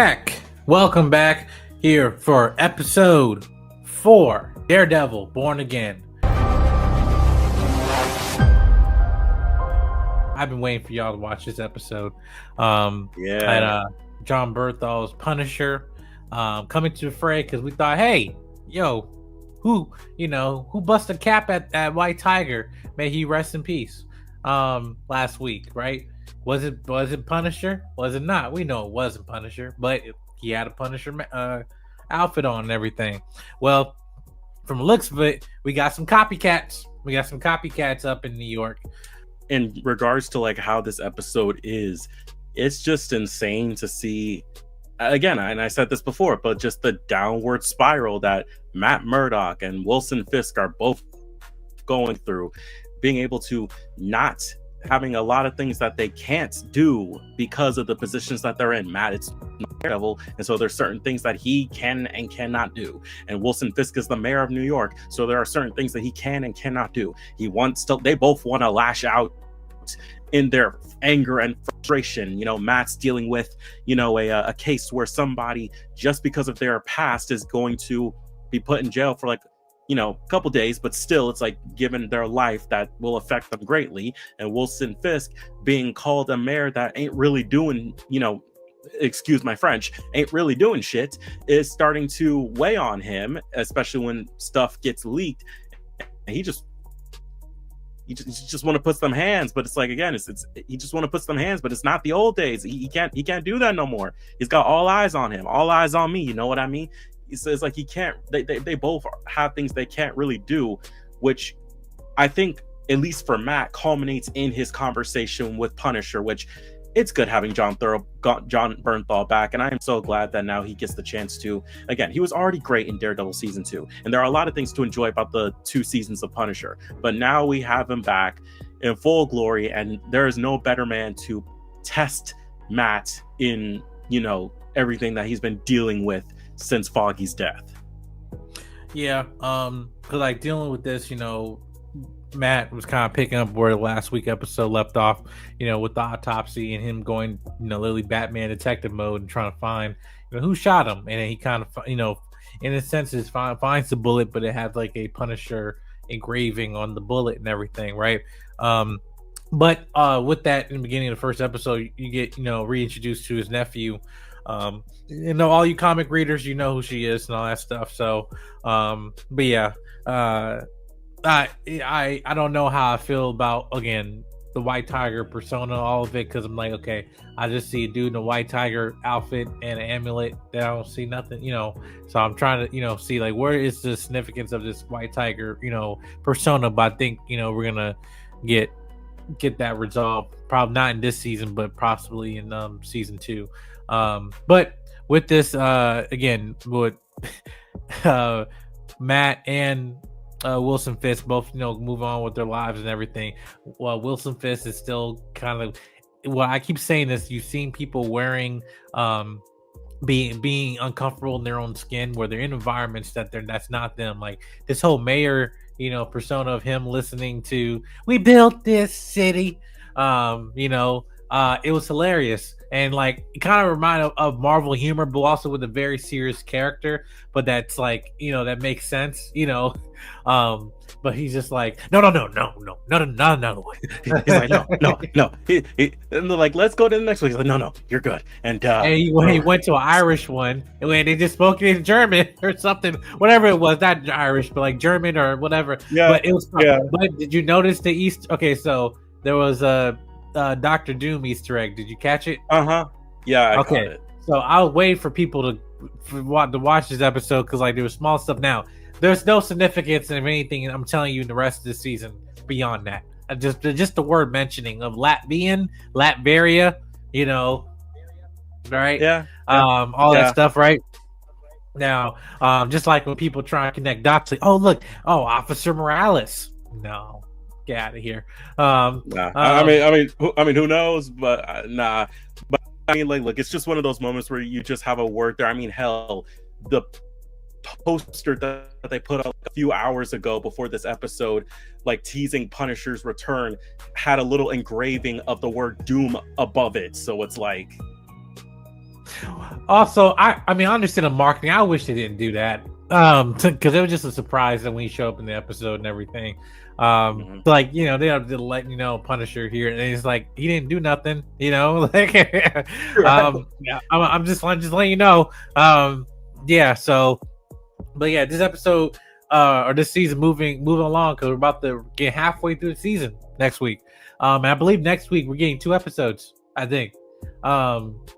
Back. Welcome back here for episode 4, Daredevil, Born Again. I've been waiting for y'all to watch this episode. John Bernthal's Punisher coming to the fray because we thought, hey, who busted cap at White Tiger? May he rest in peace. Last week, right? Was it Punisher? Was it not? We know it wasn't Punisher, but he had a Punisher outfit on and everything. Well, from the looks of it, we got some copycats. We got some copycats up in New York. In regards to like how this episode is, it's just insane to see. Again, and I said this before, but just the downward spiral that Matt Murdock and Wilson Fisk are both going through, being able to not having a lot of things that they can't do because of the positions that they're in. Matt, it's Daredevil, and so there's certain things that he can and cannot do. And Wilson Fisk is the mayor of New York, so there are certain things that he can and cannot do. They both want to lash out in their anger and frustration. Matt's dealing with, a case where somebody, just because of their past, is going to be put in jail for a couple days, but still it's like given their life that will affect them greatly. And Wilson Fisk being called a mayor that ain't really doing, excuse my French, ain't really doing shit, is starting to weigh on him, especially when stuff gets leaked. And he just want to put some hands, but it's like, again, he just want to put some hands, but it's not the old days. He can't do that no more. He's got all eyes on him, all eyes on me. You know what I mean? It's like he can't. They both have things they can't really do, which I think, at least for Matt, culminates in his conversation with Punisher. Which it's good having John Bernthal back, and I am so glad that now he gets the chance to. Again, he was already great in Daredevil season 2, and there are a lot of things to enjoy about the 2 seasons of Punisher. But now we have him back in full glory, and there is no better man to test Matt in everything that he's been dealing with since Foggy's death. Yeah, because like dealing with this, Matt was kind of picking up where the last week episode left off, with the autopsy and him going, literally Batman detective mode and trying to find, who shot him. And then he kind of, in a sense, finds the bullet, but it has like a Punisher engraving on the bullet and everything, right? But with that, in the beginning of the first episode, you get, reintroduced to his nephew. All you comic readers, who she is and all that stuff. So, but yeah, I don't know how I feel about, again, the White Tiger persona, all of it, because I'm like, okay, I just see a dude in a White Tiger outfit and an amulet that I don't see nothing, so I'm trying to, see like where is the significance of this White Tiger, persona. But I think, we're gonna get that resolved, probably not in this season, but possibly in season 2. But with this, again, with Matt and Wilson Fisk both, move on with their lives and everything. Well, Wilson Fisk is still kind of, I keep saying this, you've seen people wearing, being uncomfortable in their own skin, where they're in environments that's not them. Like this whole mayor, persona of him listening to "We built this city," it was hilarious. And like it kind of reminded of Marvel humor, but also with a very serious character. But that's like, that makes sense, But he's just like, no. He's like, no. And they're like, let's go to the next one. He's like, no, you're good. And he went to an Irish one, and when they just spoke in German or something, whatever it was, not Irish, but like German or whatever. Yeah. But it was. Yeah. But did you notice the East? Okay, so there was a Dr. Doom Easter egg. Did you catch it? Yeah. I okay. Caught it. So I'll wait for people to watch this episode, because like there was small stuff. Now there's no significance of anything, I'm telling you, in the rest of the season beyond that. Just the word mentioning of Latvian, Latveria, right? Yeah. All that stuff, right? Now, just like when people try and connect dots, like, Officer Morales. No. Get out of here. I mean, who knows? But nah. But I mean, like, look, it's just one of those moments where you just have a word there. I mean, hell, the poster that they put up a few hours ago before this episode, like teasing Punisher's return, had a little engraving of the word Doom above it. So it's like, Also, I mean, I understand the marketing. I wish they didn't do that. Because it was just a surprise that when he showed up in the episode and everything. Mhm. Like, you know, they have to let Punisher here, and it's like he didn't do nothing, like Right. yeah, I'm just letting you know. Yeah, so but yeah, this episode or this season moving along because we're about to get halfway through the season next week. And I believe next week we're getting 2 episodes. I think. Probably.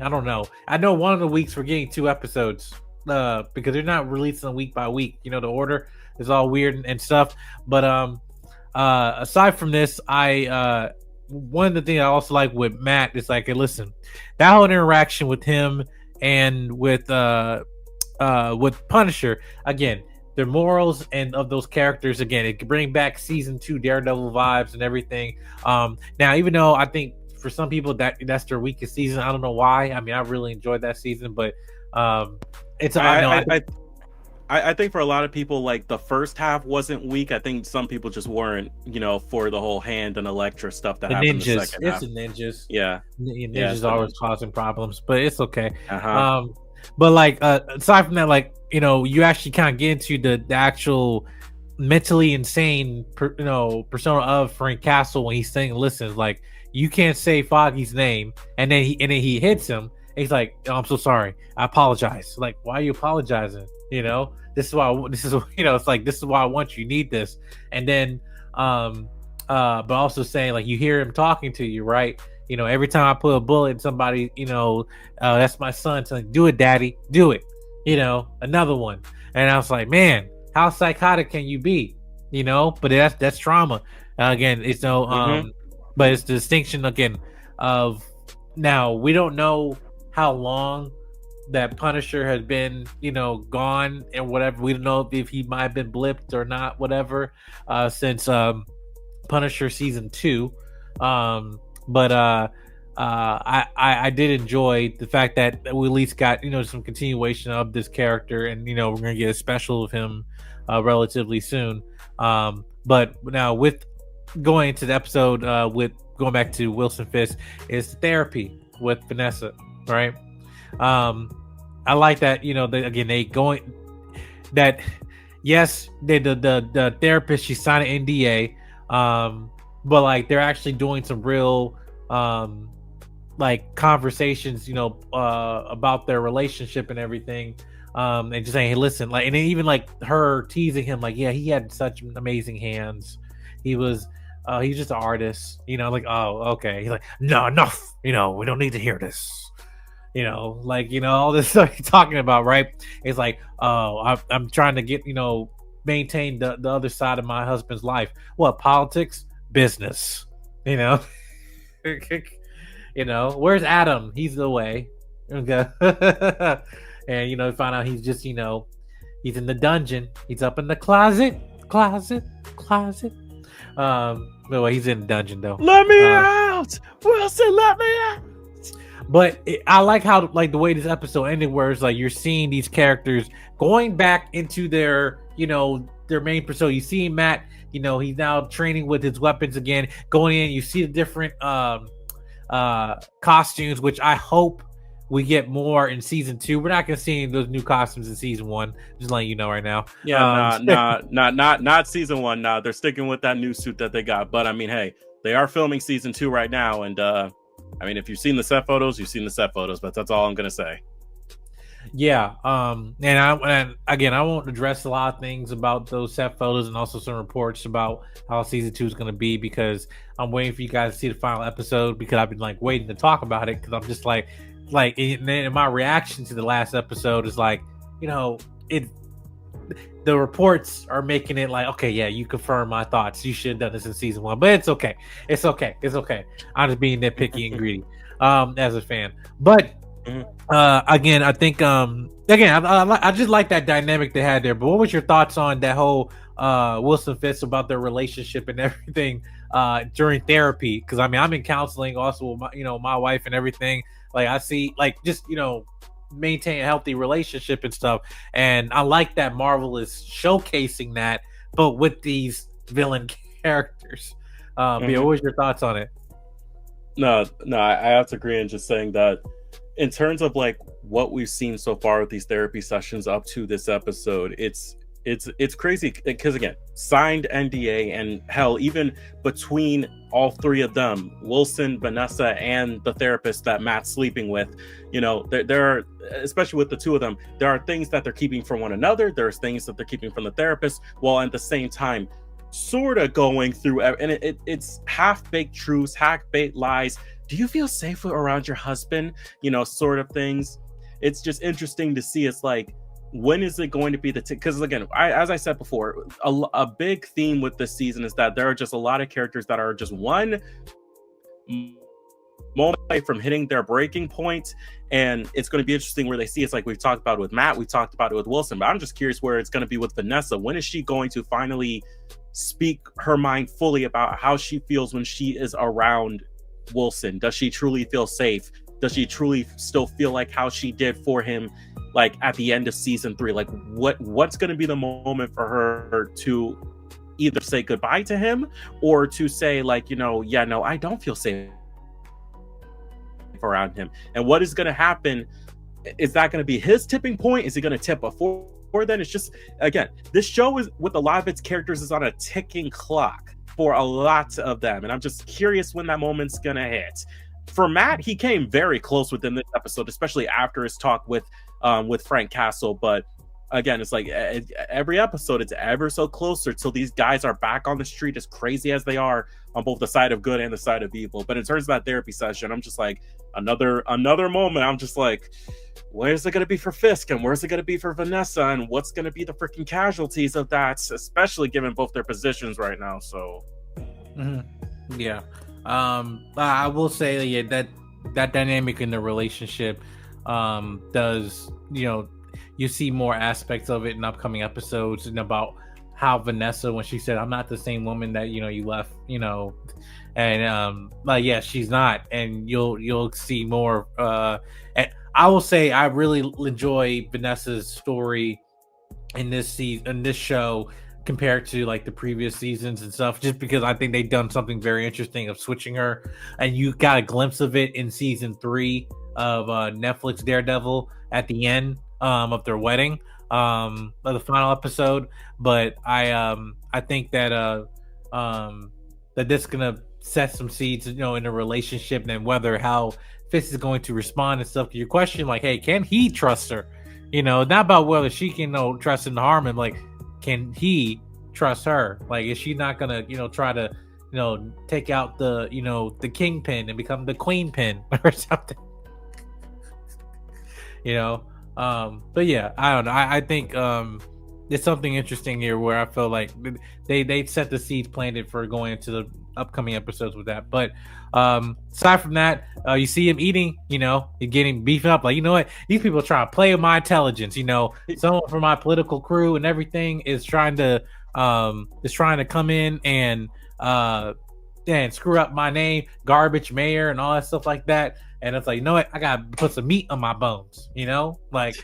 I don't know. I know one of the weeks we're getting 2 episodes. Because they're not releasing week by week. You know, the order is all weird and stuff. But aside from this, I one of the things I also like with Matt is like, hey, listen, that whole interaction with him and with Punisher again, their morals and of those characters again, it could bring back season 2 Daredevil vibes and everything. Now, even though I think for some people that's their weakest season, I don't know why. I mean, I really enjoyed that season, but it's I know I think for a lot of people, like the first half wasn't weak. I think some people just weren't, for the whole Hand and Elektra stuff that the happened ninjas. the second half. It's the ninjas. Yeah, Ninjas always causing problems, but it's okay. Uh-huh. But like aside from that, like you actually kind of get into the actual mentally insane persona of Frank Castle when he's saying, listen, like you can't say Foggy's name, and then he hits him. He's like, oh, I'm so sorry, I apologize. Like, why are you apologizing? This is why it's like, this is why I want you need this. And then but also saying, like, you hear him talking to you, right? Every time I put a bullet in somebody, that's my son. So like, do it, daddy, do it. Another one. And I was like, man, how psychotic can you be? But that's trauma. Again, it's but it's the distinction again of now we don't know how long that Punisher has been, gone and whatever. We don't know if he might have been blipped or not, whatever, since Punisher season 2. But I did enjoy the fact that we at least got some continuation of this character, and we're gonna get a special of him relatively soon. But now with going into the episode, with going back to Wilson Fisk, is therapy with Vanessa, right? I like that they going that yes, the therapist, she signed an NDA, but like they're actually doing some real like conversations about their relationship and everything, and just saying, hey, listen, like, and even like her teasing him, like, yeah, he had such amazing hands, he's just an artist, like, oh, okay. He's like, no, enough, we don't need to hear this, like, all this stuff he's talking about, right? It's like, oh, I'm trying to get, maintain the other side of my husband's life. What, politics, business, where's Adam? He's the way. Okay. And find out he's just, he's in the dungeon. He's up in the closet. No, he's in the dungeon though. Let me out, Wilson. Let me out. But I like how, like, the way this episode ended, where it's like you're seeing these characters going back into their, their main persona. You see Matt, he's now training with his weapons again. Going in, you see the different costumes, which I hope we get more in season 2. We're not gonna see those new costumes in season 1. Just letting you know right now. Yeah, not season 1. Nah, they're sticking with that new suit that they got. But I mean, hey, they are filming season 2 right now, and I mean, if you've seen the set photos, you've seen the set photos. But that's all I'm gonna say. Yeah, and again, I won't address a lot of things about those set photos and also some reports about how season 2 is going to be, because I'm waiting for you guys to see the final episode, because I've been like waiting to talk about it, because I'm just like in my reaction to the last episode is like, the reports are making it like, okay, yeah, you confirm my thoughts, you should have done this in season 1, but it's okay. I'm just being nitpicky and greedy as a fan. But again, I think I just like that dynamic they had there. But what was your thoughts on that whole Wilson Fisk, about their relationship and everything during therapy? Because I mean, I'm in counseling also with my wife and everything. Like, I see, like, just maintain a healthy relationship and stuff, and I like that Marvel is showcasing that, but with these villain characters. What was your thoughts on it? No, I have to agree in just saying that in terms of like what we've seen so far with these therapy sessions up to this episode, it's crazy because again, signed NDA, and hell, even between all three of them, Wilson, Vanessa, and the therapist that Matt's sleeping with, there are, especially with the two of them, there are things that they're keeping from one another. There's things that they're keeping from the therapist, while at the same time sort of going through, and it's half-baked truths, half-baked lies. Do you feel safe around your husband? Sort of things. It's just interesting to see. It's like, when is it going to be because again, as I said before, a big theme with this season is that there are just a lot of characters that are just one moment away from hitting their breaking point, and it's going to be interesting where they see. It's like we've talked about it with Matt, we talked about it with Wilson, but I'm just curious where it's going to be with Vanessa. When is she going to finally speak her mind fully about how she feels when she is around Wilson? Does she truly feel safe? Does she truly still feel like how she did for him, like at the end of season 3? Like what's going to be the moment for her to either say goodbye to him, or to say like, yeah, no, I don't feel safe around him? And what is going to happen? Is that going to be his tipping point? Is he going to tip before then? It's just, again, this show is, with a lot of its characters, is on a ticking clock for a lot of them, and I'm just curious when that moment's going to hit. For Matt, he came very close within this episode, especially after his talk with Frank Castle. But again, it's like every episode, it's ever so closer till these guys are back on the street, as crazy as they are on both the side of good and the side of evil. But in terms of that therapy session, I'm just like, another moment. I'm just like, where's it going to be for Fisk, and where's it going to be for Vanessa, and what's going to be the freaking casualties of that, especially given both their positions right now. So, yeah. I will say, yeah, that dynamic in the relationship does, you see more aspects of it in upcoming episodes, and about how Vanessa, when she said, I'm not the same woman that, you left, and like, yeah, she's not, and you'll see more. And I will say, I really enjoy Vanessa's story in this show, compared to like the previous seasons and stuff, just because I think they've done something very interesting of switching her, and you got a glimpse of it in season 3 of Netflix Daredevil at the end of their wedding, of the final episode. But I think that that this is gonna set some seeds, in a relationship, and whether how Fisk is going to respond and stuff to your question, like, hey, can he trust her? Not about whether she can trust and harm him, like, can he trust her? Like, is she not gonna, try to, take out the, the kingpin and become the queen pin or something? But yeah, I don't know. I think there's something interesting here where I feel like they set the seeds planted for going into the upcoming episodes with that. But aside from that, you see him eating, you're getting beefing up, like, you know what, these people are trying to play with my intelligence. Someone from my political crew and everything is trying to come in and screw up my name, garbage mayor, and all that stuff like that. And it's like, you know what, I gotta put some meat on my bones, like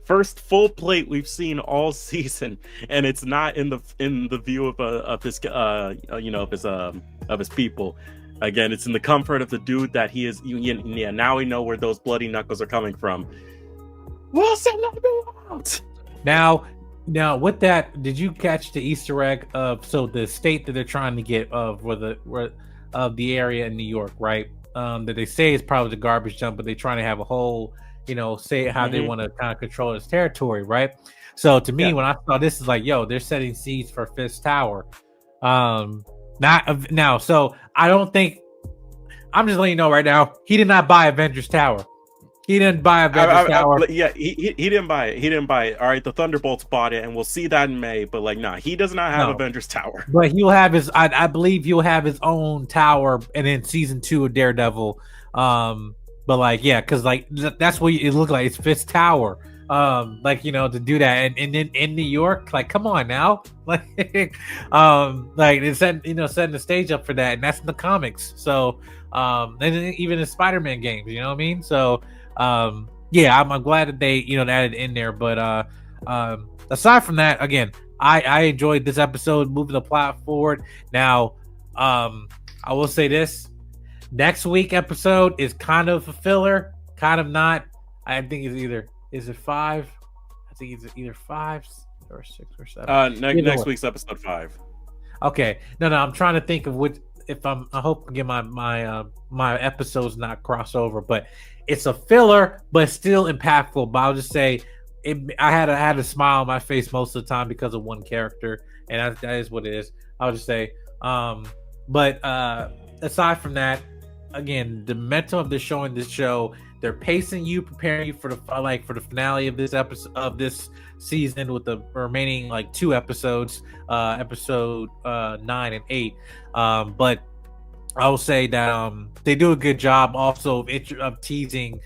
first full plate we've seen all season, and it's not in the view of his of his people. Again, it's in the comfort of the dude that he is. Yeah, now we know where those bloody knuckles are coming from. Wilson, let me out. Now, with that, did you catch the Easter egg of the state that they're trying to get of of the area in New York, right? That they say is probably the garbage dump, but they're trying to have a whole, say how they want to kind of control this territory, right? So to me, when I saw this, is like, yo, they're setting seeds for Fisk Tower. Not now. So I don't think, I'm just letting you know right now, he did not buy Avengers Tower. He didn't buy Avengers Tower. Yeah, he didn't buy it. He didn't buy it. All right, the Thunderbolts bought it, and we'll see that in May. But like, nah, he does not have Avengers Tower. But he'll have his. I believe he'll have his own tower, and in season 2 of Daredevil. But like, yeah, because like that's what it looked like. It's Fisk Tower. To do that, and in New York, like, come on now, like, like it's setting the stage up for that, and that's in the comics. So, and even in Spider-Man games, you know what I mean? So. Yeah, I'm glad that they added in there, but aside from that, again, I enjoyed this episode, moving the plot forward. Now, I will say this: next week episode is kind of a filler, kind of not. I think it's either is it 5? I think it's either 5 or 6 or 7. Next week's episode 5. Okay, no, I'm trying to think of which. If I hope again my episodes not cross over, but it's a filler, but still impactful. But I'll just say, I had a smile on my face most of the time because of one character, and that is what it is. I'll just say, but aside from that, again, the momentum of the show in this show, they're pacing you, preparing you for the finale of this episode of this season with the remaining 2 episodes, episode 9 and 8. But I will say that they do a good job also of teasing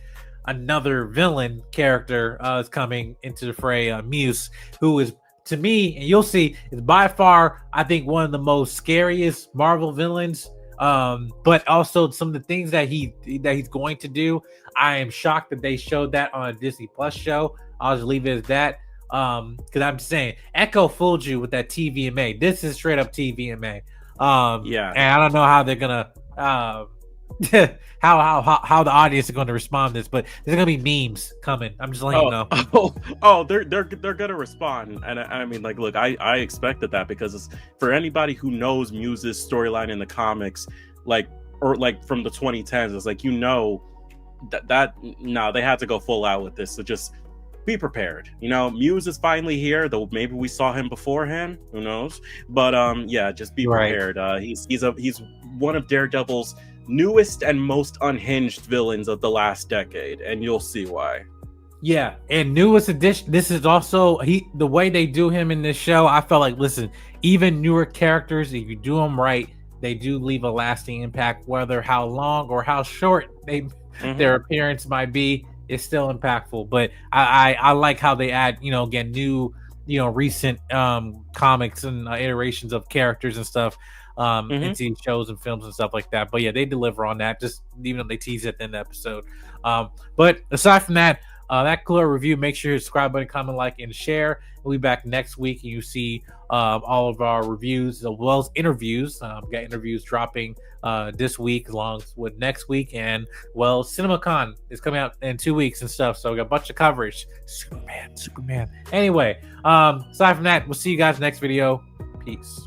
another villain character is coming into the fray, Muse, who is, to me, and you'll see, is by far, I think, one of the most scariest Marvel villains. But also some of the things that he's going to do. I am shocked that they showed that on a Disney Plus show. I'll just leave it as that. Because I'm just saying, Echo fooled you with that TVMA. This is straight up TVMA. Yeah, and I don't know how they're gonna how the audience is going to respond to this, but there's gonna be memes coming. I'm just letting you know. They're gonna respond, and I mean, look, I expected that, because for anybody who knows Muse's storyline in the comics, or from the 2010s, it's that no, they had to go full out with this. So just be prepared. Muse is finally here, though maybe we saw him beforehand, who knows, but yeah, just be prepared. He's one of Daredevil's newest and most unhinged villains of the last decade, and you'll see why. Yeah, and newest addition. This is also the way they do him in this show. I felt like, listen, even newer characters, if you do them right, they do leave a lasting impact. Whether how long or how short their appearance might be, is still impactful. But I like how they add, again, new, recent comics and iterations of characters and stuff. Into shows and films and stuff like that. But yeah, they deliver on that, just even though they tease it in the episode. But aside from that, that cooler review, make sure you subscribe button, comment, like, and share. We'll be back next week, and you see all of our reviews as well as interviews. Got interviews dropping this week along with next week, and CinemaCon is coming out in 2 weeks and stuff, so we got a bunch of coverage. Superman. Anyway, aside from that, we'll see you guys next video. Peace.